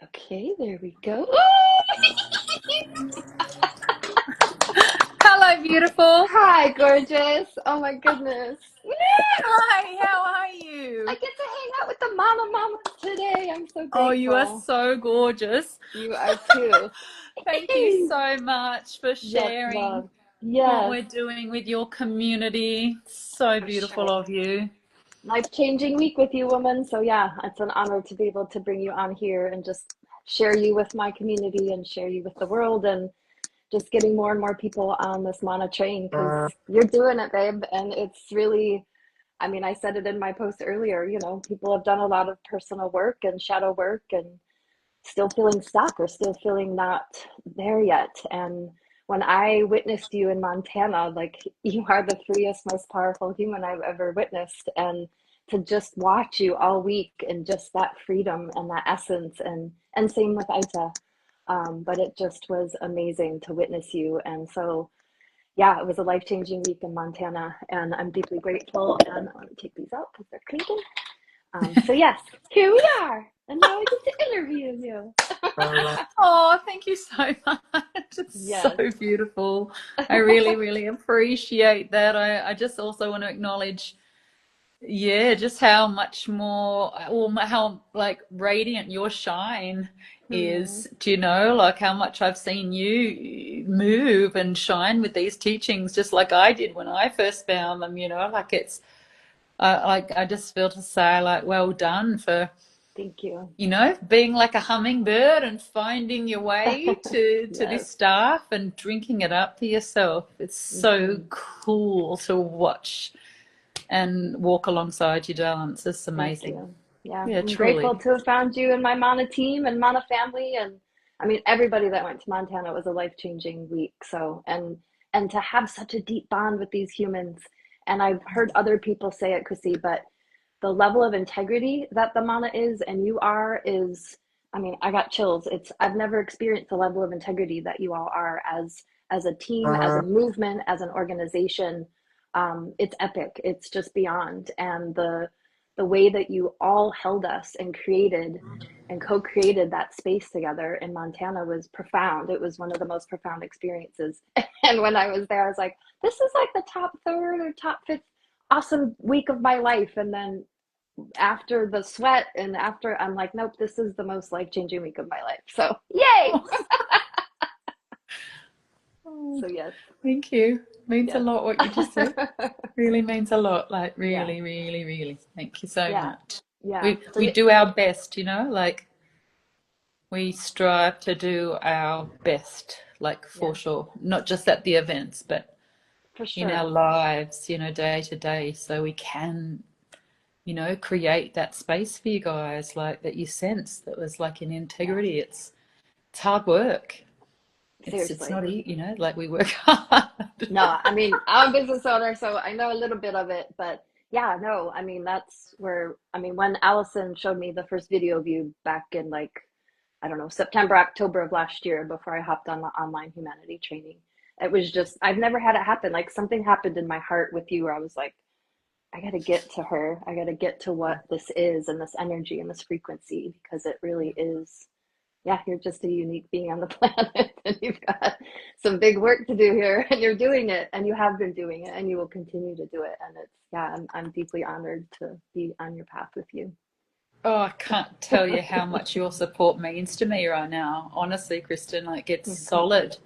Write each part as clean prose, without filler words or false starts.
Okay, there we go. Hello, beautiful. Hi, gorgeous. Oh my goodness. Hi, how are I you? get to hang out with the mamas today. I'm so Oh, you are grateful. so gorgeous. You are too. Thank you so much for Yes, sharing love. what Yes, we're doing with your community. So for beautiful sure. of you. Life-changing week with you, woman. So yeah, it's an honor to be able to bring you on here and just share you with my community and share you with the world and just getting more and more people on this mana train because you're doing it, babe. And it's really, I mean, I said it in my post earlier, people have done a lot of personal work and shadow work and still feeling stuck or still feeling not there yet. And when I witnessed you in Montana, like you are the freest, most powerful human I've ever witnessed. And to just watch you all week and just that freedom and that essence and same with Isa. But it just was amazing to witness you. And so yeah, it was a life-changing week in Montana and I'm deeply grateful. And I want to take these out because they're clinking. So yes, here we are. And now I get to interview you. Oh, thank you so much. It's so Yes. beautiful. I really, really appreciate that. I just also want to acknowledge, yeah, just how much more, or how like radiant your shine Hmm. is. Do you know, like how much I've seen you move and shine with these teachings, just like I did when I first found them. Like it's, like I just feel to say, like, well done for, Thank you. being like a hummingbird and finding your way to Yes. this stuff and drinking it up for yourself. It's so Hmm. cool to watch and walk alongside you dance. It's Thank amazing. you. Yeah, Yeah, I'm grateful truly. to have found you and my Mana team and Mana family. And I mean, everybody that went to Montana was a life-changing week. So, and to have such a deep bond with these humans. And I've heard other people say it, Chrissy, but the level of integrity that the Mana is and you are is, I mean, I got chills. I've never experienced the level of integrity that you all are as a team, as a movement, as an organization. It's epic. It's just beyond. And the way that you all held us and created and co-created that space together in Montana was profound. It was one of the most profound experiences. And when I was there, I was like, this is like the top third or top fifth awesome week of my life. And then after the sweat and after, I'm like, nope, this is the most life-changing week of my life. So yay. Oh, So yes, thank you. Means a yes. lot what you just said. Really means a lot. Like Yeah, really, really, really. Thank you so yeah, much. yeah. We So we do our best, like we strive to do our best, like for yeah, sure. Not just at the events, but for in our sure. lives, day to day, so we can, create that space for you guys, like that you sense that was like in Yeah, integrity. It's hard work. It's seriously. not like we work hard. No, I mean, I'm a business owner, so I know a little bit of it, but yeah, no, I mean, that's where, I mean, when Allison showed me the first video of you back in like, I don't know, September, October of last year, before I hopped on the online humanity training, it was just, I've never had it happen. Like something happened in my heart with you where I was like, I got to get to her. I got to get to what this is and this energy and this frequency because it really is. Yeah, you're just a unique being on the planet and you've got some big work to do here and you're doing it and you have been doing it and you will continue to do it. And it's, yeah, I'm deeply honored to be on your path with you. Oh, I can't tell you how much your support means to me right now. Honestly, Kristen, like it's Mhm. solid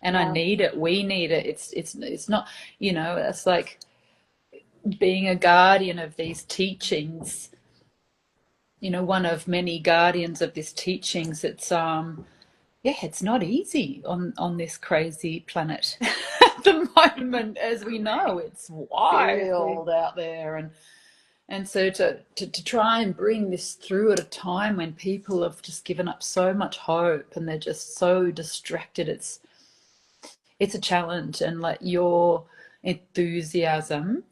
and I Yeah, need it. We need it. It's not, it's like being a guardian of these teachings, one of many guardians of these teachings. Yeah, it's not easy on this crazy planet at the moment, as we know. It's seriously. wild out there, and so to try and bring this through at a time when people have just given up so much hope and they're just so distracted, it's a challenge. And like your enthusiasm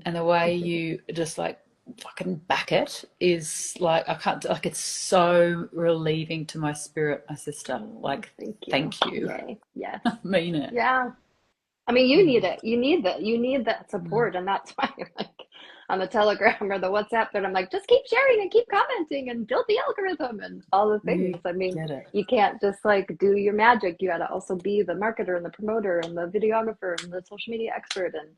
and the way you just like fucking back it is like I can't like it's so relieving to my spirit, my sister. Oh, Like, thank you. thank you. Yay. Yes. I mean it. Yeah. I mean, you need Mm. it. You need that. You need that Mm. support, and that's why, like, on the Telegram or the WhatsApp, but I'm like, just keep sharing and keep commenting and build the algorithm and all the things. You I mean, get it. you can't just like do your magic. You got to also be the marketer and the promoter and the videographer and the social media expert and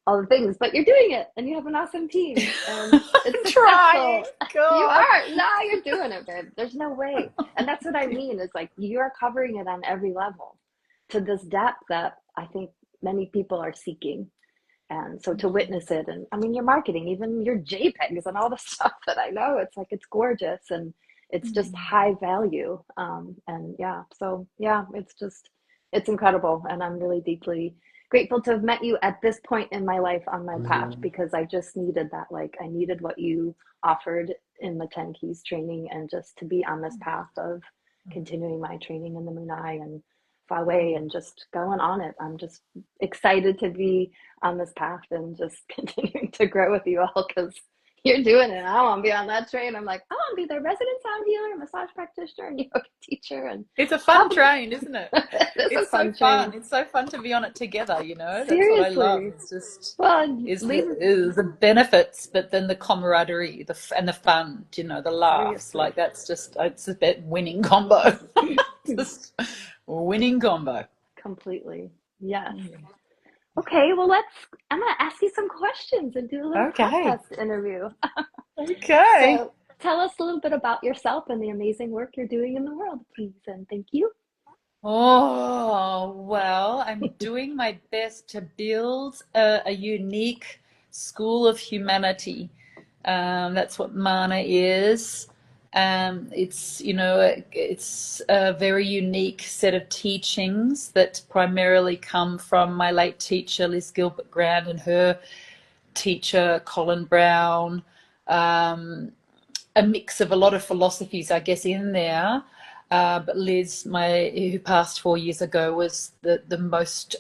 all the things, but you're doing it and you have an awesome team and it's Trying, successful. You God. are. No, you're doing it, babe. There's no way. And that's what I mean is like you're covering it on every level to this depth that I think many people are seeking. And so to witness it, and I mean, your marketing, even your JPEGs and all the stuff that I know, it's like it's gorgeous and it's just high value. And yeah, so yeah, it's just, it's incredible. And I'm really deeply grateful to have met you at this point in my life on my path because I just needed that. Like, I needed what you offered in the 10 Keys training and just to be on this path of continuing my training in the Munai and Fawe and just going on it. I'm just excited to be on this path and just continuing to grow with you all because you're doing it. I want to be on that train. I'm like, I want to be the resident sound healer, massage practitioner, and yoga teacher. And it's a fun train, isn't it? It's so fun. It's so fun to be on it together, you know. That's what I love. Seriously. It's just Well, is the benefits, but then the camaraderie, and the fun, you know, the laughs. seriously. Like that's just it's a bit winning combo. Just winning combo. Completely. Yes. Okay, well, I'm going to ask you some questions and do a little Okay. podcast interview. Okay. So tell us a little bit about yourself and the amazing work you're doing in the world, please. And thank you. Oh, well, I'm doing my best to build a unique school of humanity. That's what Mana is. It's, you know, it's a very unique set of teachings that primarily come from my late teacher, Liz Gilbert Grant, and her teacher, Colin Brown. A mix of a lot of philosophies, I guess, in there. But Liz, who passed 4 years ago, was the most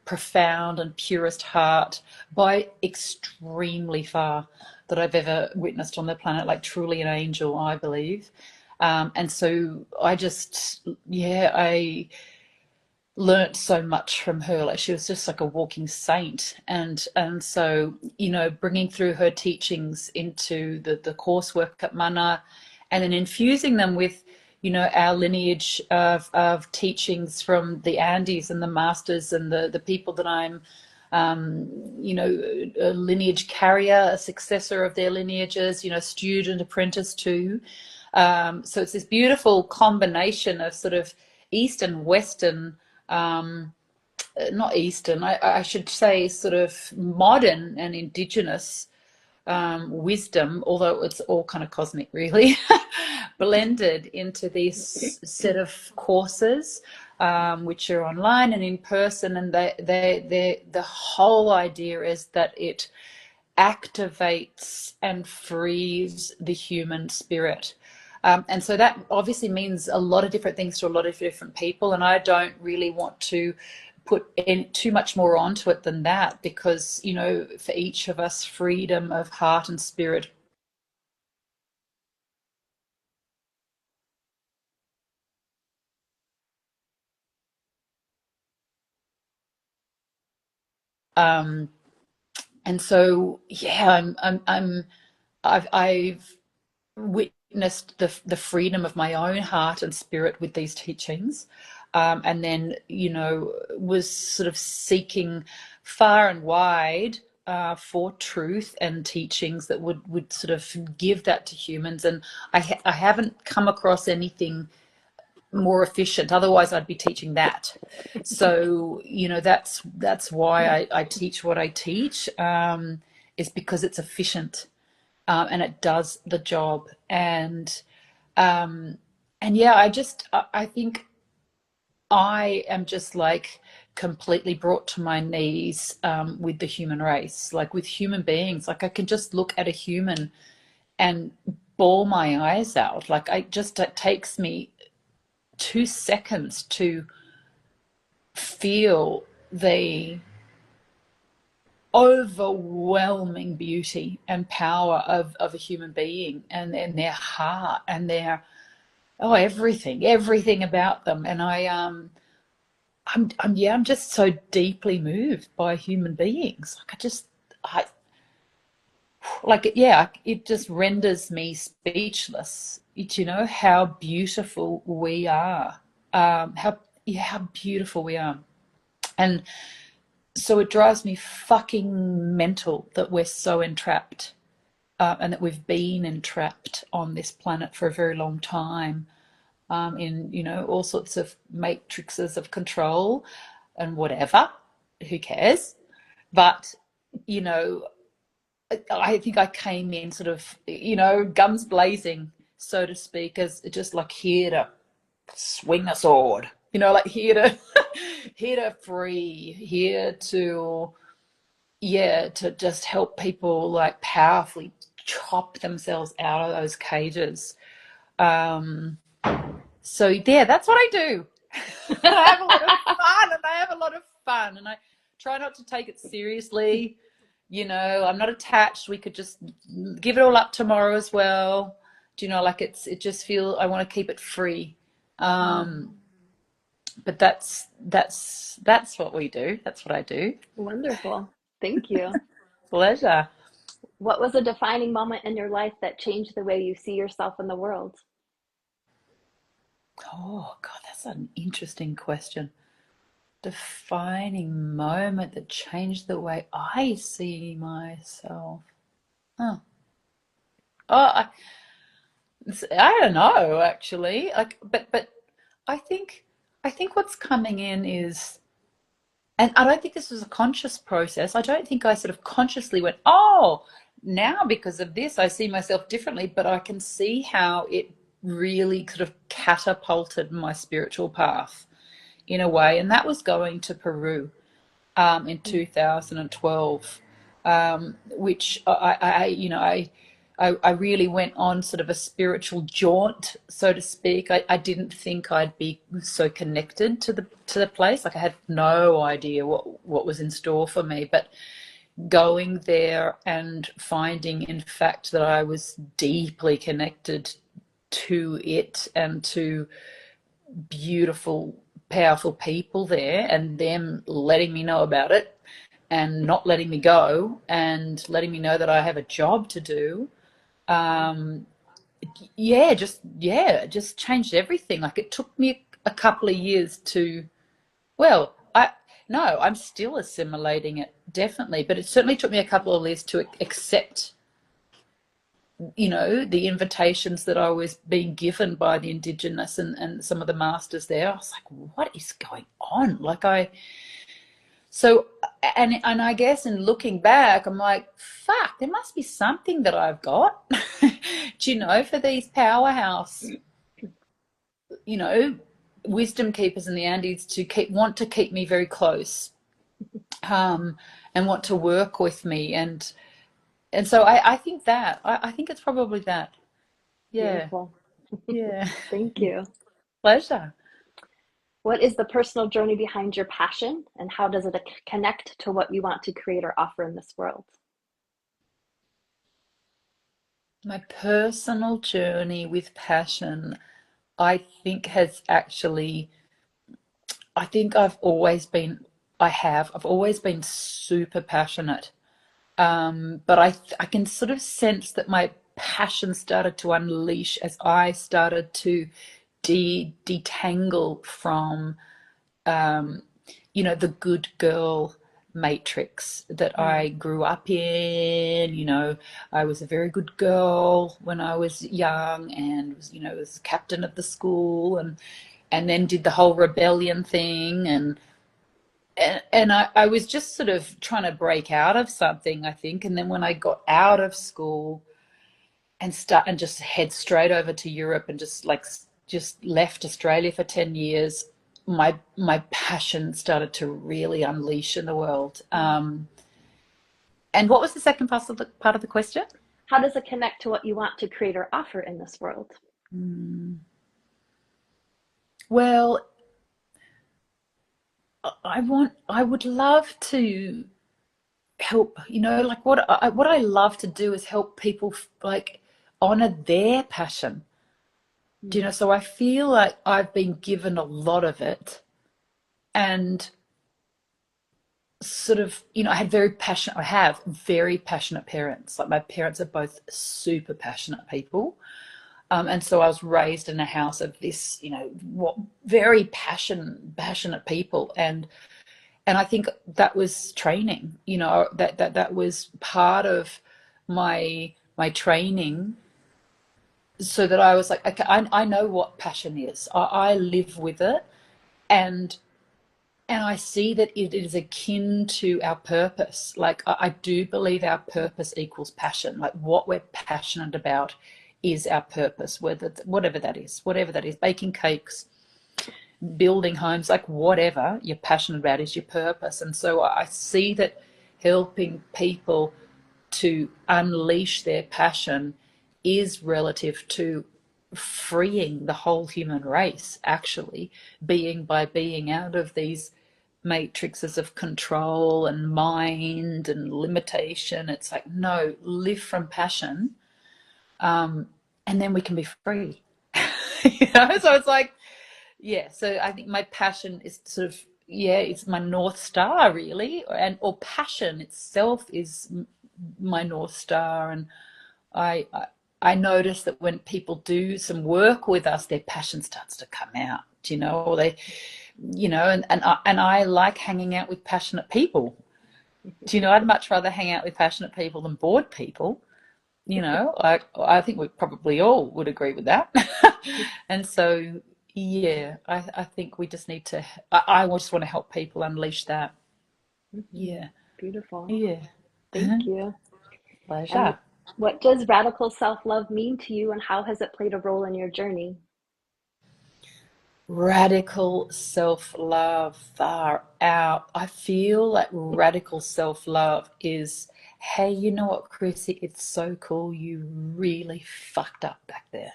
profound and purest heart by extremely far that I've ever witnessed on the planet, like truly an angel, I believe. And so I learnt so much from her. Like she was just like a walking saint, and so, you know, bringing through her teachings into the coursework at Mana, and then infusing them with, you know, our lineage of teachings from the Andes and the masters and the people that I'm, you know, a lineage carrier, a successor of their lineages, you know, student, apprentice too. So it's this beautiful combination of sort of East and Western, not Eastern, I should say sort of modern and Indigenous wisdom, although it's all kind of cosmic really, blended into this set of courses, which are online and in person. And the whole idea is that it activates and frees the human spirit. And so that obviously means a lot of different things to a lot of different people. And I don't really want to put in too much more onto it than that, because, you know, for each of us, freedom of heart and spirit and so I've witnessed the freedom of my own heart and spirit with these teachings, and then, you know, was sort of seeking far and wide for truth and teachings that would sort of give that to humans. And I haven't come across anything more efficient. Otherwise, I'd be teaching that. So, you know, that's why I teach what I teach, is because it's efficient, and it does the job. And yeah, I think I am just like completely brought to my knees with the human race, like with human beings. Like I can just look at a human and bawl my eyes out. Like it takes me 2 seconds to feel the overwhelming beauty and power of a human being, and their heart and their everything about them. And I'm just so deeply moved by human beings. Like I like, yeah, it just renders me speechless. How beautiful we are. How beautiful we are. And so it drives me fucking mental that we're so entrapped, and that we've been entrapped on this planet for a very long time, in all sorts of matrices of control and whatever. Who cares? But you know, I think I came in sort of, guns blazing, so to speak, as just like here to swing a sword, like here to here to free, here to, yeah, to just help people like powerfully chop themselves out of those cages. Um, so yeah, that's what I do. And I have a lot of fun, and I try not to take it seriously. I'm not attached. We could just give it all up tomorrow as well. Like it just feel I want to keep it free. But that's what we do. That's what I do. Wonderful. Thank you. Pleasure. What was a defining moment in your life that changed the way you see yourself in the world? Oh God, that's an interesting question. Defining moment that changed the way I see myself. Huh. Oh, I don't know actually. Like, but I think I think what's coming in is, and I don't think this was a conscious process. I don't think I sort of consciously went, oh, now because of this, I see myself differently, but I can see how it really sort of catapulted my spiritual path in a way. And that was going to Peru, in 2012, which I really went on sort of a spiritual jaunt, so to speak. I didn't think I'd be so connected to the place. Like I had no idea what was in store for me. But going there and finding, in fact, that I was deeply connected to it and to beautiful, powerful people there, and them letting me know about it and not letting me go and letting me know that I have a job to do. Um, just changed everything. Like it took me a couple of years to, well, I'm still assimilating it, definitely, but it certainly took me a couple of years to accept, the invitations that I was being given by the Indigenous and some of the masters there. I was like, what is going on? So, and I guess in looking back, I'm like, fuck, there must be something that I've got, for these powerhouse, you know, wisdom keepers in the Andes to want to keep me very close, and want to work with me. And so I think I think it's probably that. Yeah. Beautiful. Yeah. Thank you. Pleasure. What is the personal journey behind your passion, and how does it connect to what you want to create or offer in this world? My personal journey with passion, I think has actually, I think I've always been super passionate. But I can sort of sense that my passion started to unleash as I started to detangle from, the good girl matrix that I grew up in. I was a very good girl when I was young, and was captain of the school, and then did the whole rebellion thing, and I was just sort of trying to break out of something, I think. And then when I got out of school and just head straight over to Europe and just left Australia for 10 years, my passion started to really unleash in the world. And what was the second part of the question? How does it connect to what you want to create or offer in this world? Well, I would love to help, like what I love to do is help people like honor their passion. So I feel like I've been given a lot of it, and sort of, you know, I have very passionate parents. Like my parents are both super passionate people. And so I was raised in a house of this, you know, what very passionate people. And I think that was training, you know, that was part of my training, so that I was like, okay, I know what passion is. I live with it, and I see that it is akin to our purpose. Like I do believe our purpose equals passion. Like what we're passionate about is our purpose, whatever that is, baking cakes, building homes, like whatever you're passionate about is your purpose. And so I see that helping people to unleash their passion is relative to freeing the whole human race, actually, being out of these matrices of control and mind and limitation. It's like, no, live from passion, and then we can be free. You know, so it's like, yeah, so I think my passion is sort of, yeah, it's my North Star really, and or passion itself is my North Star. And I, I I notice that when people do some work with us, their passion starts to come out, you know, or they, you know, and I like hanging out with passionate people. Do you know, I'd much rather hang out with passionate people than bored people. You know, I think we probably all would agree with that. And so, yeah, I think we just need to, I just want to help people unleash that. Mhm. Yeah, Beautiful. yeah. Thank you. And Pleasure. what does radical self-love mean to you, and how has it played a role in your journey? Radical self-love, far out. I feel like radical self-love is, hey, you know what, Chrissy, it's so cool. You really fucked up back there.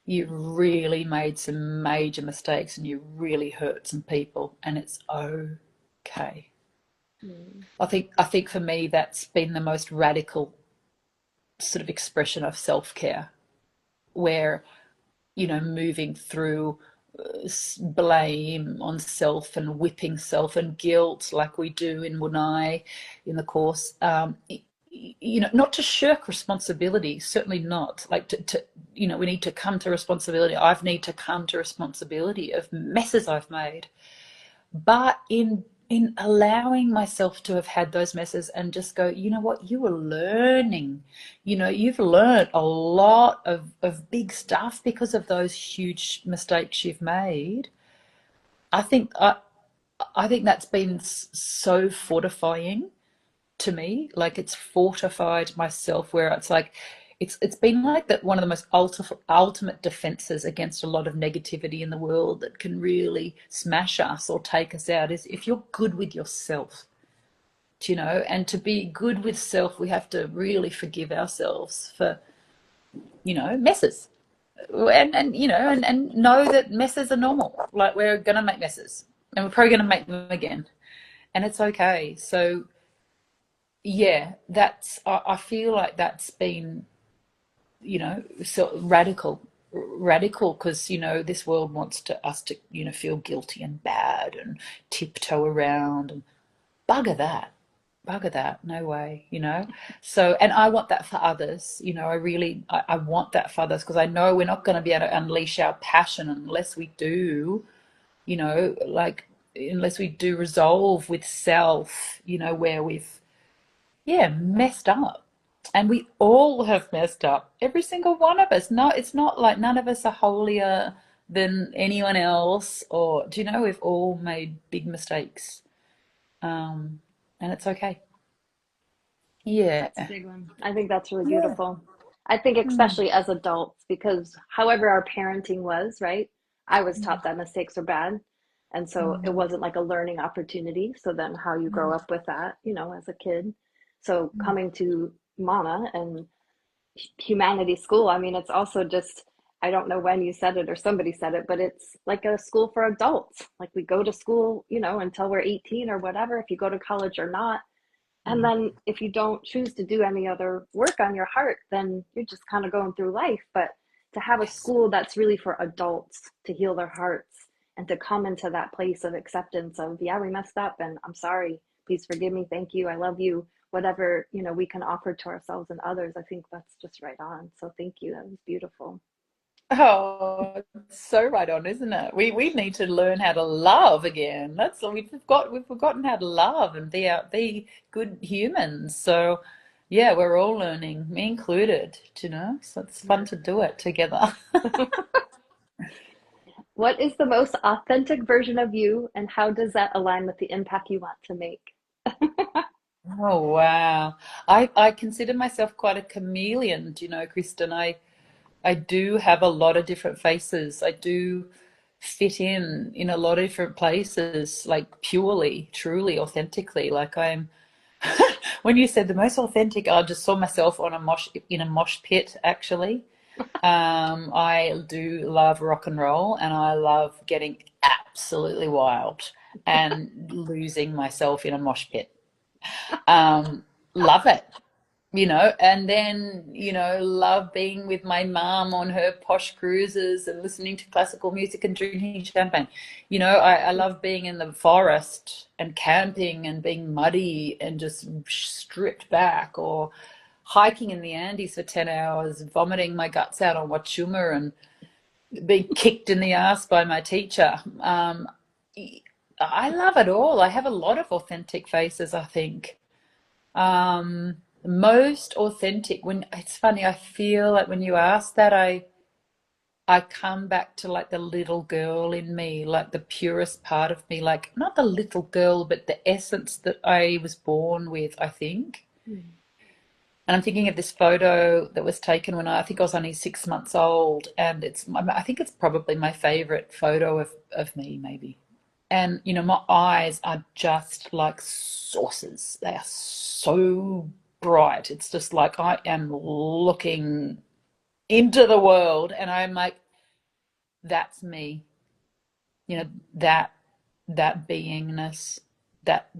You really made some major mistakes and you really hurt some people, and it's okay. Mm. I think for me that's been the most radical sort of expression of self-care, where, you know, moving through blame on self and whipping self and guilt like we do in Wunai in the course. You know, not to shirk responsibility, certainly not. Like to, you know, we need to come to responsibility. I need to come to responsibility of messes I've made, but in allowing myself to have had those messes and just go, you know what, you were learning, you know, you've learned a lot of big stuff because of those huge mistakes you've made. I think I think that's been so fortifying to me. Like it's fortified myself, where it's like it's been like that, one of the most ultimate defenses against a lot of negativity in the world that can really smash us or take us out is if you're good with yourself. You know, and to be good with self, we have to really forgive ourselves for, you know, messes, and you know, and know that messes are normal. Like we're gonna make messes, and we're probably gonna make them again, and it's okay. So yeah, that's, I feel like that's been, you know, so radical, because, you know, this world wants to us to, you know, feel guilty and bad and tiptoe around, and bugger that, no way, you know. So, and I want that for others, you know, I want that for others, because I know we're not going to be able to unleash our passion unless we do, you know, like, unless we do resolve with self, you know, where we've, yeah, messed up. And we all have messed up. Every single one of us. No, it's not like none of us are holier than anyone else. Or, do you know, we've all made big mistakes. Um, and it's okay. Yeah. That's a big one. I think that's really Yeah. beautiful. I think Mm, especially as adults, because however our parenting was, right? I was mm, taught that mistakes are bad. And so it mm, wasn't like a learning opportunity. So then how you grow mm, up with that, you know, as a kid. So mm. coming to Mana and humanity school, I mean, it's also just, I don't know when you said it or somebody said it, but it's like a school for adults. Like we go to school, you know, until we're 18 or whatever, if you go to college or not. And Mm. then if you don't choose to do any other work on your heart, then you're just kind of going through life. But to have a Yes. school that's really for adults to heal their hearts and to come into that place of acceptance of, yeah, we messed up and I'm sorry. please forgive me, thank you, I love you, whatever, we can offer to ourselves and others. I think that's just right on. So thank you. That was beautiful. Oh, it's so right on, isn't it? We need to learn how to love again. That's all we've forgotten how to love and be good humans. So yeah, we're all learning, me included, So it's fun to do it together. What is the most authentic version of you, and how does that align with the impact you want to make? Oh wow. I consider myself quite a chameleon, Kristen. I do have a lot of different faces. I do fit in a lot of different places, like purely, truly, authentically. Like I'm when you said the most authentic, I just saw myself on a mosh pit actually. I do love rock and roll and I love getting absolutely wild and losing myself in a mosh pit. Love it, and then, love being with my mum on her posh cruises and listening to classical music and drinking champagne. I love being in the forest and camping and being muddy and just stripped back, or hiking in the Andes for 10 hours, vomiting my guts out on Wachuma and being kicked in the ass by my teacher. I love it all. I have a lot of authentic faces, I think. Most authentic, when it's funny, I feel like when you ask that, I come back to like the little girl in me, like the purest part of me, like not the little girl, but the essence that I was born with, I think. Mm. And I'm thinking of this photo that was taken when I think I was only 6 months old, and I think it's probably my favorite photo of me, maybe. And my eyes are just like saucers. They are so bright. It's just like I am looking into the world, and I'm like, that's me. You know, that that beingness, that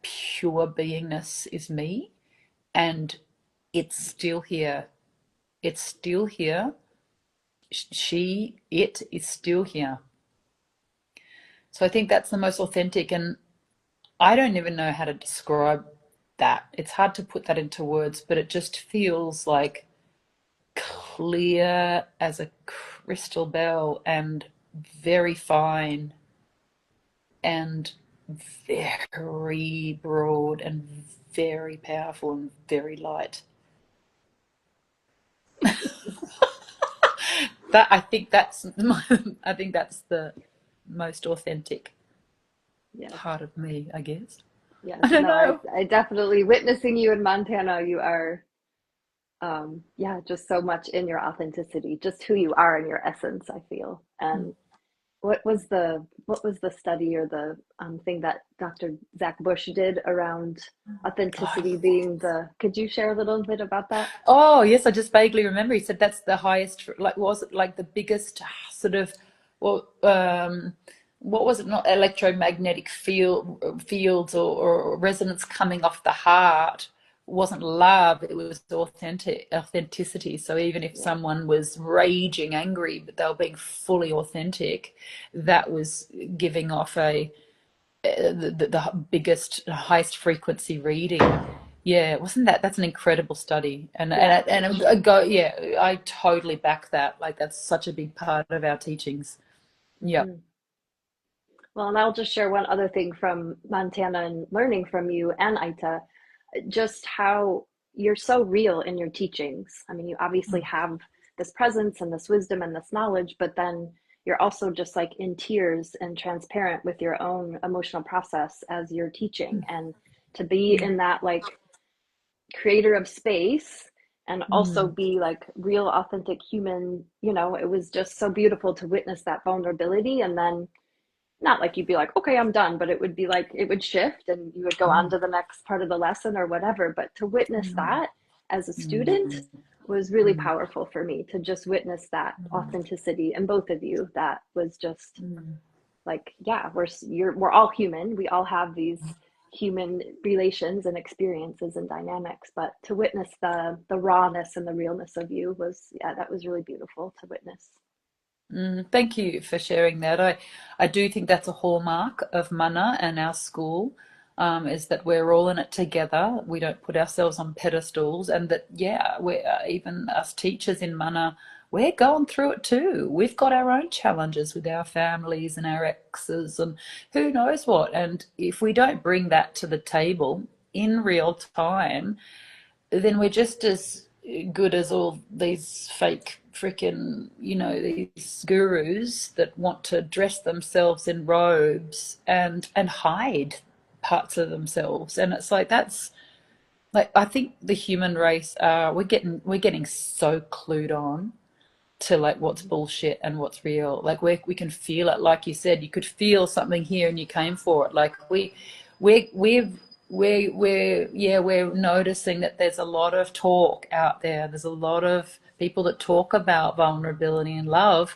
pure beingness is me, and it's still here. It's still here. It is still here. So I think that's the most authentic, and I don't even know how to describe that. It's hard to put that into words, but it just feels like clear as a crystal bell and very fine and very broad and very powerful and very light. That I think that's the most authentic Yes. part of me, I guess. Yes. I don't No, know. I definitely, witnessing you in Montana, you are, yeah, just so much in your authenticity, just who you are in your essence, I feel. And what was the study or the thing that Dr. Zach Bush did around authenticity being could you share a little bit about that? Oh, yes, I just vaguely remember. He said that's the highest, like, was it like the biggest sort of, well, what was it? Not electromagnetic fields or resonance coming off the heart. Wasn't love, it was authenticity. So even if Yeah. someone was raging angry, but they were being fully authentic, that was giving off the biggest, highest frequency reading. Yeah, wasn't that's an incredible study, and Yeah. yeah, I totally back that. Like that's such a big part of our teachings. Yep. Mm. Well, and I'll just share one other thing from Montana and learning from you and Aita, just how you're so real in your teachings. I mean, you obviously have this presence and this wisdom and this knowledge, but then you're also just like in tears and transparent with your own emotional process as you're teaching. And to be in that like creator of space and also Mm, be like real authentic human, it was just so beautiful to witness that vulnerability. And then not like you'd be like, okay, I'm done, but it would be like it would shift and you would go on mm, to the next part of the lesson or whatever. But to witness mm, that as a student mm, was really mm, powerful for me, to just witness that mm, authenticity in both of you. That was just mm, like, yeah, we're all human. We all have these human relations and experiences and dynamics, but to witness the rawness and the realness of you was, yeah, that was really beautiful to witness. Thank you for sharing that. I do think that's a hallmark of mana and our school. is that we're all in it together. We don't put ourselves on pedestals, and that, yeah, we're even us teachers in mana, we're going through it too. We've got our own challenges with our families and our exes and who knows what. And if we don't bring that to the table in real time, then we're just as good as all these fake freaking, these gurus that want to dress themselves in robes and hide parts of themselves. And it's like, that's like, I think the human race, we're getting so clued on to like what's bullshit and what's real. Like we can feel it. Like you said, you could feel something here and you came for it. Like we're noticing that there's a lot of talk out there. There's a lot of people that talk about vulnerability and love,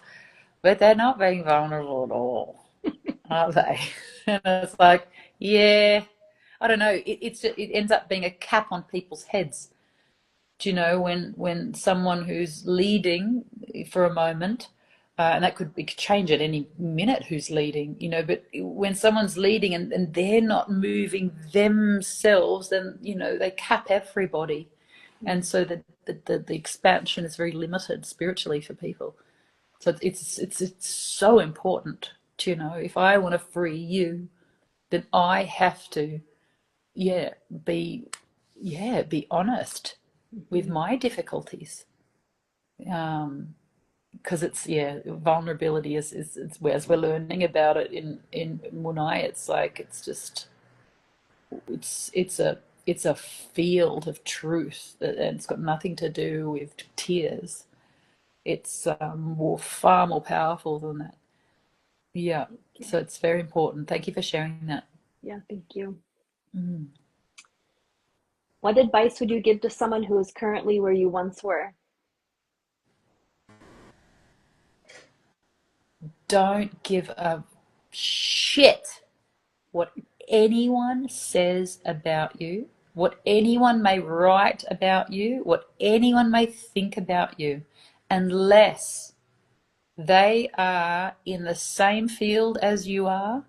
but they're not being vulnerable at all, are they? And it's like, yeah, I don't know. It ends up being a cap on people's heads. Do you know, when someone who's leading for a moment, and that could change at any minute who's leading, but when someone's leading and they're not moving themselves, then, they cap everybody. And so the expansion is very limited spiritually for people. So it's so important to, if I want to free you, then I have to, be honest with my difficulties, because it's vulnerability is as we're learning about it in Munai, it's like it's a field of truth, and it's got nothing to do with tears. It's far more powerful than that. Yeah. So it's very important. Thank you for sharing that. Yeah, thank you. Mm. What advice would you give to someone who is currently where you once were? Don't give a shit what anyone says about you, what anyone may write about you, what anyone may think about you, unless they are in the same field as you are,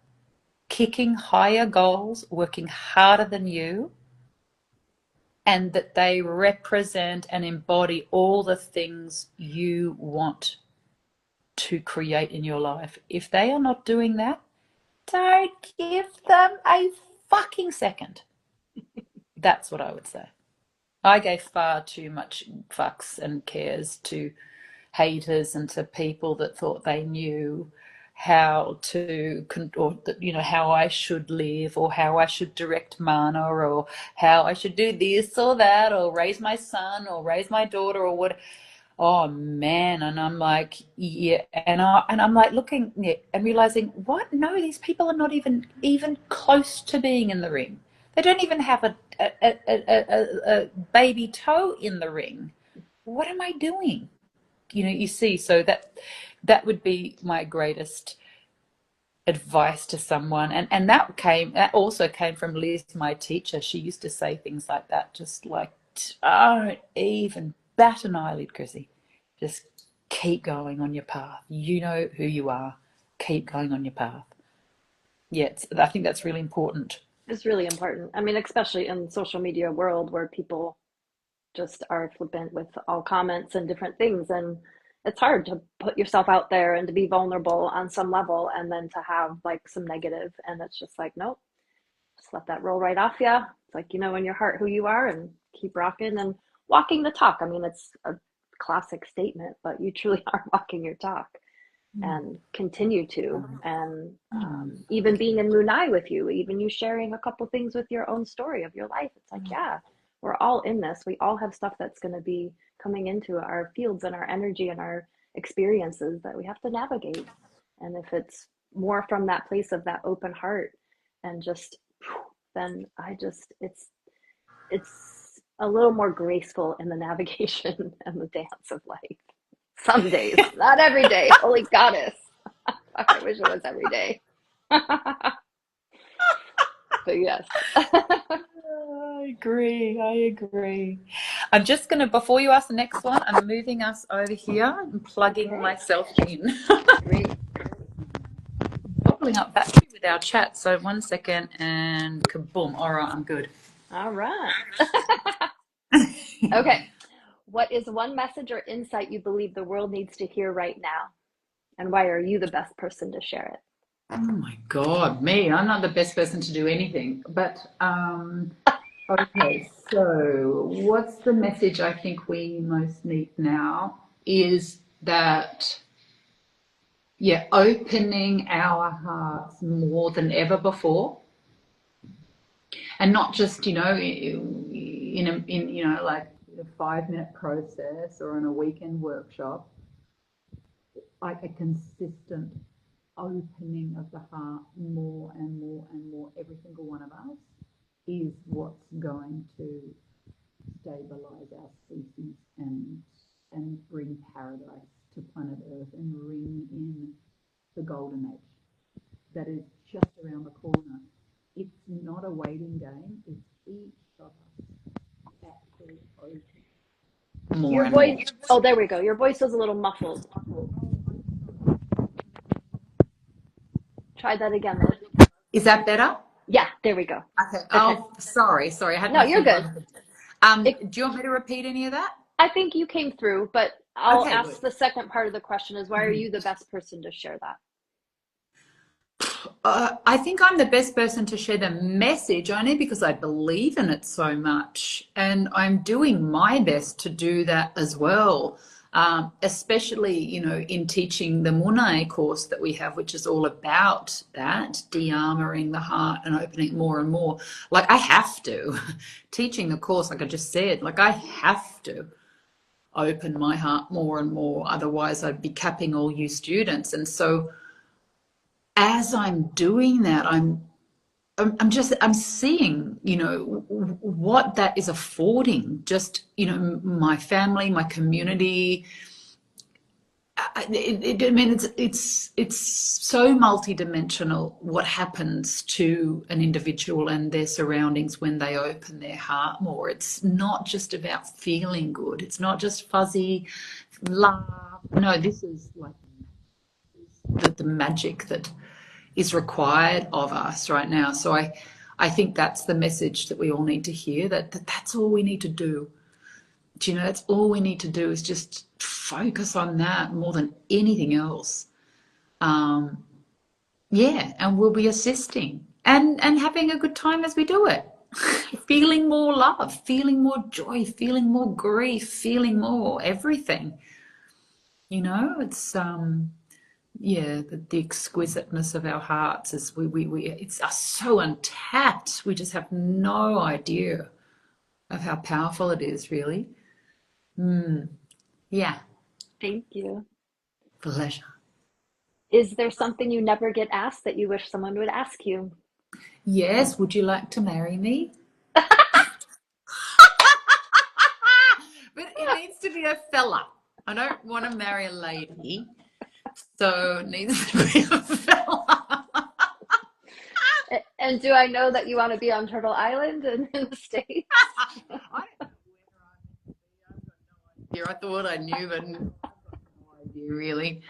kicking higher goals, working harder than you, and that they represent and embody all the things you want to create in your life. If they are not doing that, don't give them a fucking second. That's what I would say. I gave far too much fucks and cares to haters and to people that thought they knew how to, or how I should live, or how I should direct mana, or how I should do this or that, or raise my son or raise my daughter, or what. Oh man. And I'm like, yeah, and I'm like looking, and realizing, what? No, these people are not even close to being in the ring. They don't even have a baby toe in the ring. What am I doing? You see, so that would be my greatest advice to someone. And that also came from Liz, my teacher. She used to say things like that, just like, don't even bat an eyelid, Chrissie. Just keep going on your path. You know who you are. Keep going on your path. Yeah, I think that's really important. It's really important. I mean, especially in the social media world where people just are flippant with all comments and different things. And it's hard to put yourself out there and to be vulnerable on some level and then to have like some negative. And it's just like, nope, just let that roll right off you. It's like, in your heart who you are, and keep rocking and walking the talk. I mean, it's a classic statement, but you truly are walking your talk and continue to. And even being in Munai with you, even you sharing a couple things with your own story of your life, it's like, yeah, we're all in this. We all have stuff that's going to be coming into our fields and our energy and our experiences that we have to navigate. And if it's more from that place of that open heart and just, then it's a little more graceful in the navigation and the dance of life. Some days, not every day. Holy goddess. I wish it was every day. But yes. I agree. I'm just going to, before you ask the next one, I'm moving us over here and plugging myself in. Great. gobbling up battery with our chat. So 1 second and kaboom. All right, I'm good. All right. Okay. What is one message or insight you believe the world needs to hear right now? And why are you the best person to share it? Oh my God, me. I'm not the best person to do anything. But okay, so what's the message I think we most need now is that, yeah, opening our hearts more than ever before. And not just, you know, in you know, like a 5-minute process or in a weekend workshop, like a consistent opening of the heart more and more and more, every single one of us, is what's going to stabilize our species and bring paradise to planet Earth and ring in the golden age that is just around the corner. It's not a waiting game. It's each of us actually open more Your and more. voice, oh, there we go. Your voice was a little muffled. Try that again, Liz. Is that better? Yeah, there we go. Okay. Okay. Oh, sorry. I had No, my you're finger good. on the. It, Do you want me to repeat any of that? I think you came through, but I'll Okay, ask good. the second part of the question is why are Mhm. you the best person to share that? I think I'm the best person to share the message only because I believe in it so much, and I'm doing my best to do that as well. Especially, you know, in teaching the Mune course that we have, which is all about that, de-armoring the heart and opening it more and more. Like I have to, teaching the course, like I just said, like I have to open my heart more and more. Otherwise, I'd be capping all you students. And so, as I'm doing that, I'm seeing, you know, what that is affording. Just, you know, my family, my community. I mean, it's so multidimensional what happens to an individual and their surroundings when they open their heart more. It's not just about feeling good. It's not just fuzzy love. No, this is like the magic that is required of us right now. So I think that's the message that we all need to hear, that's all we need to do. Do you know, that's all we need to do is just focus on that more than anything else. Yeah, and we'll be assisting and having a good time as we do it. Feeling more love, feeling more joy, feeling more grief, feeling more everything. You know, it's yeah, the exquisiteness of our hearts is we it's so untapped. We just have no idea of how powerful it is, really. Yeah, Thank you. pleasure. Is there something you never get asked that you wish someone would ask you? Yes, would you like to marry me? But it needs to be a fella. I don't want to marry a lady, so it needs to be a fella. And do I know that you want to be on Turtle Island and in the States? I don't know where I'm here. I thought I knew, but I've got no idea really.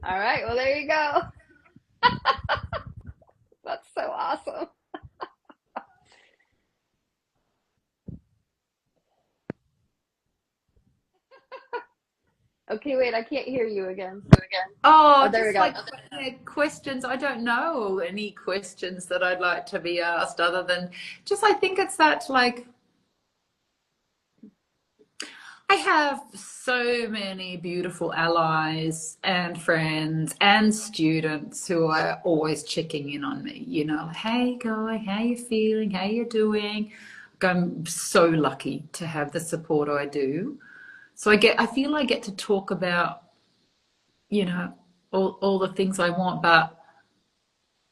All right, well, there you go. That's so awesome. Okay, wait, I can't hear you again. Oh, Oh, there we just go. like questions. I don't know any questions that I'd like to be asked other than just I think it's that like I have so many beautiful allies and friends and students who are always checking in on me. You know, hey guy, how you feeling? How you doing? I'm so lucky to have the support I do. So I feel I get to talk about, you know, all the things I want, but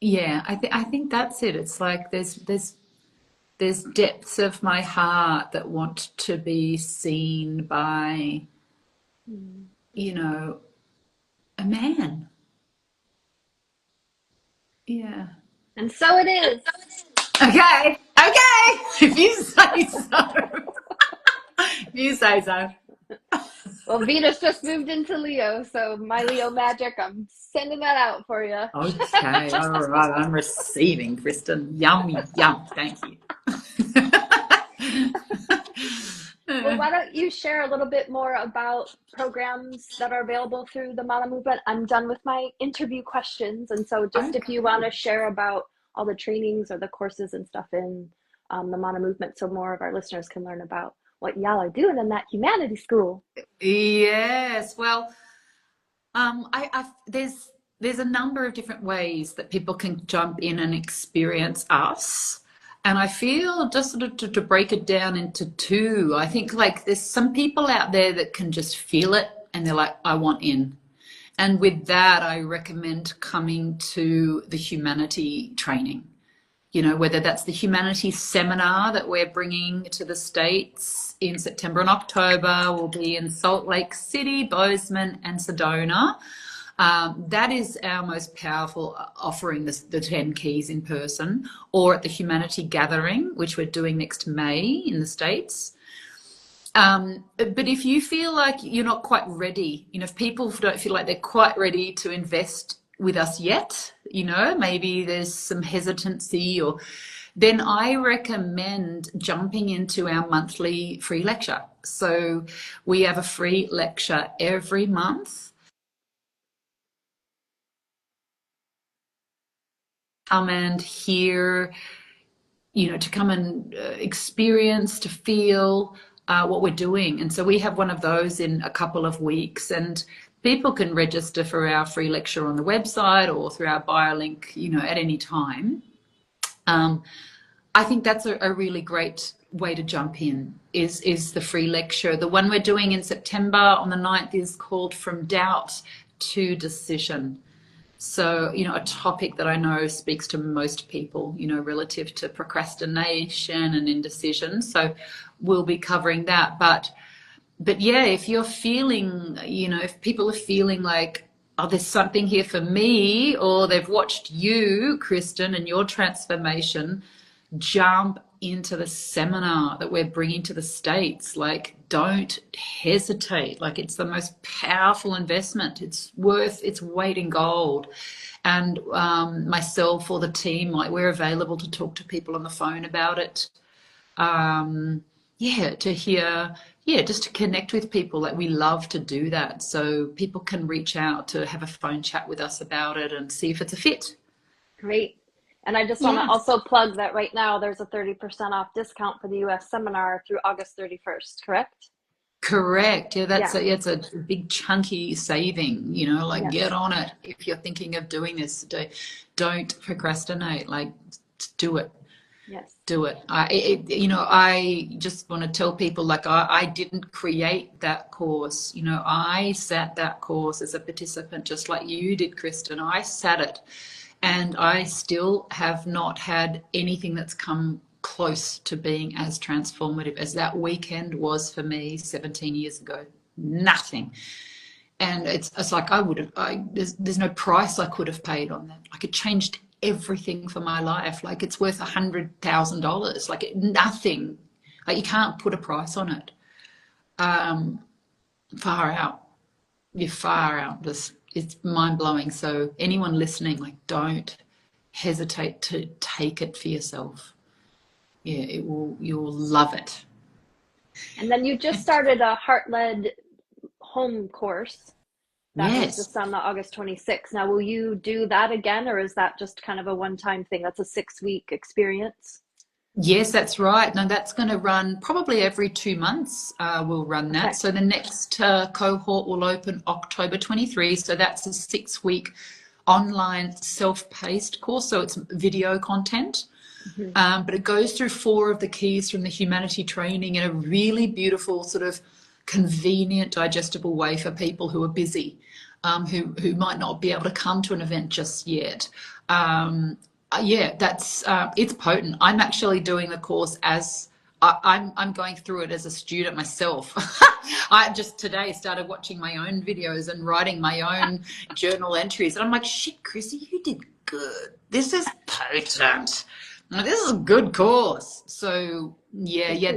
yeah, I think that's it. It's like there's depths of my heart that want to be seen by, you know, a man. Yeah. And so it is. Okay. Okay. If you say so. If you say so. Well, Venus just moved into Leo, so my Leo magic, I'm sending that out for you. Okay, all right, I'm receiving, Kristen. Yum, yum. Thank you. Well, why don't you share a little bit more about programs that are available through the Mana Movement? I'm done with my interview questions, and so just if you want Okay. to share about all the trainings or the courses and stuff in the Mana Movement, so more of our listeners can learn about what y'all are doing in that humanity school. Yes. Well, there's a number of different ways that people can jump in and experience us. And I feel just sort of to break it down into two, I think like there's some people out there that can just feel it and they're like, I want in. And with that, I recommend coming to the humanity training. You know, whether that's the humanities seminar that we're bringing to the States in September and October, will be in Salt Lake City, Bozeman, and Sedona. That is our most powerful offering, the 10 keys in person, or at the Humanity Gathering, which we're doing next May in the States. But if you feel like you're not quite ready, you know, if people don't feel like they're quite ready to invest with us yet, you know, maybe there's some hesitancy, or then I recommend jumping into our monthly free lecture. So we have a free lecture every month. Come and hear, you know, to come and experience, to feel what we're doing. And so we have one of those in a couple of weeks, and people can register for our free lecture on the website or through our bio link, you know, at any time. I think that's a really great way to jump in is the free lecture. The one we're doing in September on the 9th is called From Doubt to Decision. So, you know, a topic that I know speaks to most people, you know, relative to procrastination and indecision. So we'll be covering that. But yeah, if you're feeling, you know, if people are feeling like, oh, there's something here for me, or they've watched you, Kristen, and your transformation, jump into the seminar that we're bringing to the States. Like, don't hesitate. Like, it's the most powerful investment. It's worth its weight in gold. And myself or the team, like, we're available to talk to people on the phone about it. Yeah, to hear, yeah, just to connect with people. Like, we love to do that. So people can reach out to have a phone chat with us about it and see if it's a fit. Great. And I just want to Yes. also plug that right now there's a 30% off discount for the US seminar through August 31st, correct? Correct. Yeah, Yeah. it's a big chunky saving, you know, like Yes. get on it if you're thinking of doing this. Don't procrastinate. Like, do it. Yes. Do it. You know, I just want to tell people, like, I didn't create that course. You know, I sat that course as a participant, just like you did, Kristen. I sat it, and I still have not had anything that's come close to being as transformative as that weekend was for me 17 years ago. Nothing. And it's like there's no price I could have paid on that. Like, it changed everything for my life. Like, it's worth $100,000. Like, nothing. Like, you can't put a price on it. Far out. You're far out. It's mind blowing. So anyone listening, like, don't hesitate to take it for yourself. Yeah, you'll love it. And then you just started a heart-led home course that was Yes. just on the August 26th. Now, will you do that again, or is that just kind of a one-time thing? That's a 6-week experience. Yes, that's right. Now that's going to run probably every 2 months. We'll run that. Okay. So the next cohort will open October 23. So that's a 6-week online self-paced course. So it's video content. Mm-hmm. But it goes through 4 of the keys from the humanity training in a really beautiful, sort of convenient, digestible way for people who are busy, who might not be able to come to an event just yet. Yeah, that's it's potent. I'm actually doing the course as I'm going through it as a student myself. I just today started watching my own videos and writing my own journal entries, and I'm like, shit, Chrissy, you did good. This is potent. Now, this is a good course. So Good yeah, for you.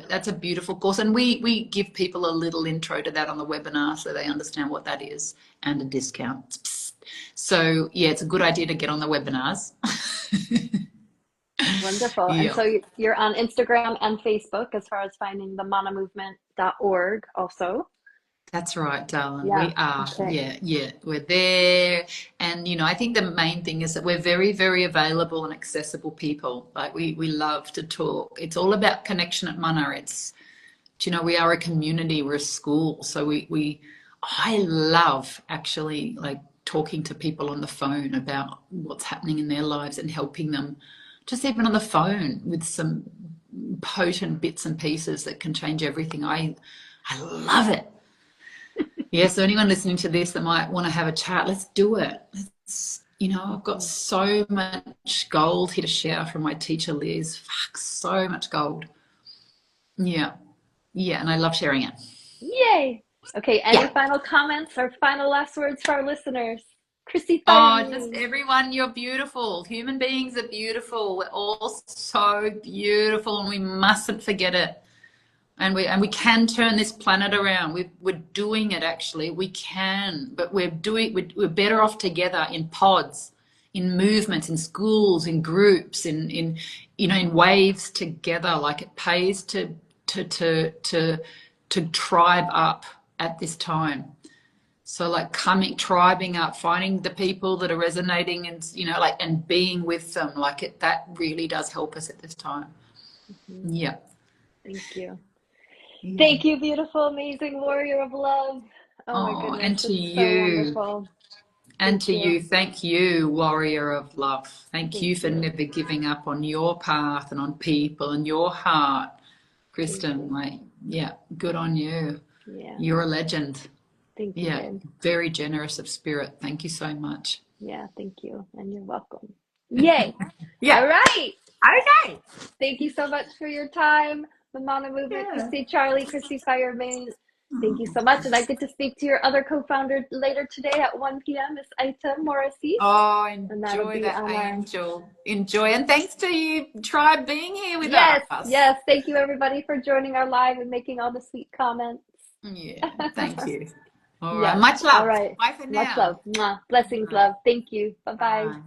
that's a beautiful course. And we give people a little intro to that on the webinar so they understand what that is and a discount. Psst. So yeah, it's a good idea to get on the webinars. Wonderful. And Yeah. so you're on Instagram and Facebook as far as finding the manamovement.org also. That's right, darling. Yeah. We are. Okay. Yeah, we're there. And, I think the main thing is that we're very, very available and accessible people. Like we love to talk. It's all about connection at Mana. We are a community, we're a school. So I love actually like talking to people on the phone about what's happening in their lives and helping them just even on the phone with some potent bits and pieces that can change everything. I love it. Yeah, so anyone listening to this that might want to have a chat, let's do it. I've got so much gold here to share from my teacher, Liz. Fuck, so much gold. Yeah. Yeah, and I love sharing it. Yay. Okay. Any Yeah. final comments or final last words for our listeners? Chrissie Fire Oh, just Mane. everyone, you're beautiful. Human beings are beautiful. We're all so beautiful, and we mustn't forget it. And we can turn this planet around. We're doing it actually. We can, but we're better off together in pods, in movements, in schools, in groups, in waves together. Like it pays to tribe up at this time. So like tribing up, finding the people that are resonating and and being with them, that really does help us at this time. Mhm. Yeah. Thank you. Yeah. Thank you, beautiful, amazing warrior of love. Oh my Oh, goodness, and to it's so you, wonderful. Thank you. thank you, warrior of love. Thank Thank you for you. never giving up on your path and on people and your heart, Thank Kristen. you. Yeah, good on you. Yeah. You're a legend. Thank you, Yeah, babe. very generous of spirit. Thank you so much. Yeah, thank you. And you're welcome. Yay. Yeah. All right. Okay. Thank you so much for your time. The Mana Movement, Yeah. Chrissie Fire Mane. Thank you so much. And I get to speak to your other co-founder later today at 1 p.m. Miss Aita Morrissey. Oh, And that'll enjoy be that, on our... Angel. Enjoy. And thanks to you, Tribe, being here with Yes, us. yes. Thank you, everybody, for joining our live and making all the sweet comments. Yeah, thank you. All right. Yes. Much All love. right. Bye for Much now. love. Mwah. Blessings, love. Thank you. Bye-bye. Bye.